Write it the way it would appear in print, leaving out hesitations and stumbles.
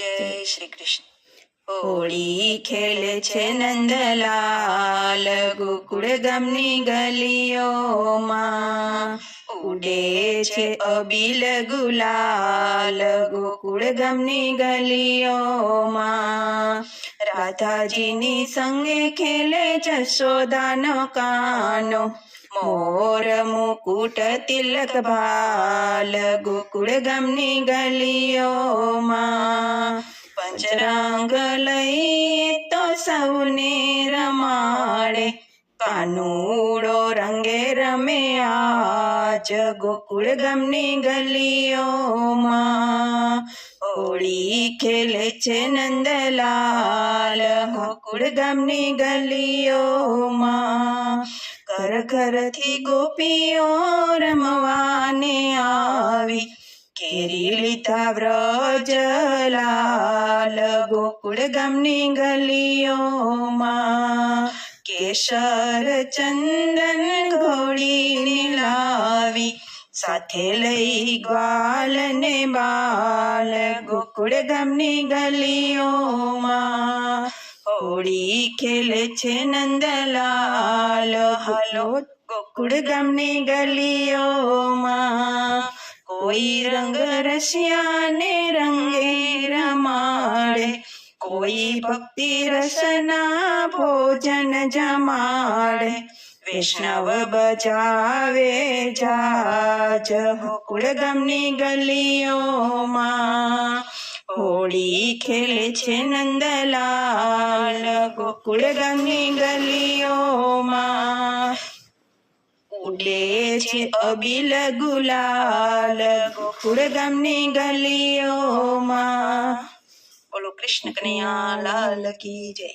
જય શ્રી કૃષ્ણ. હોળી ખેલે છે નંદલાલ ગોકુળ ગામની ગલીઓમાં, ઉડે છે અબીલ ગુલાલ ગોકુળ ગામની ગલીઓમાં. રાધાજીની સંગે ખેલે જશોદાનો કાનો, મોર મુકુટ તિલક ભાલ ગોકુળ ગામની ગલીઓમાં. પંચરંગ લઈ તો સૌને રમાડે, કાનુડો રંગે રમે આજ ગોકુળ ગામની ગલીઓમાં. હોળી ખેલે છે નંદલાલ ગોકુળ ગામની ગલીઓમાં. ઘર ઘરથી ગોપીઓ રમવાને આવી, કેરી લીધા વ્રજલાલ ગોકુળ ગામની ગલીઓમાં. કેસર ચંદન ઘોડીને લાવી, સાથે લઈ ગ્વાલ ને બાલ ગોકુળ ગામની ગલીઓમાં. હોળી ખેલે છે નંદલાલ હાલો ગોકુળ ગામની ગલીઓમાં. કોઈ રંગ રસિયાને રંગે રમાડે, કોઈ ભક્તિ રસના ભોજન જમાડે. વૈષ્ણવ બજાવે જાજ ગોકુળ ગામની ગલીઓમાં. હોળી ખેલે છે નંદલાલ ગોકુળ ગામની ગલીઓમાં. ઉડે છે અબીલ ગુલાલ ગોકુળ ગામની ગલીઓમાં. બોલો કૃષ્ણ કનૈયા લાલ કી જય.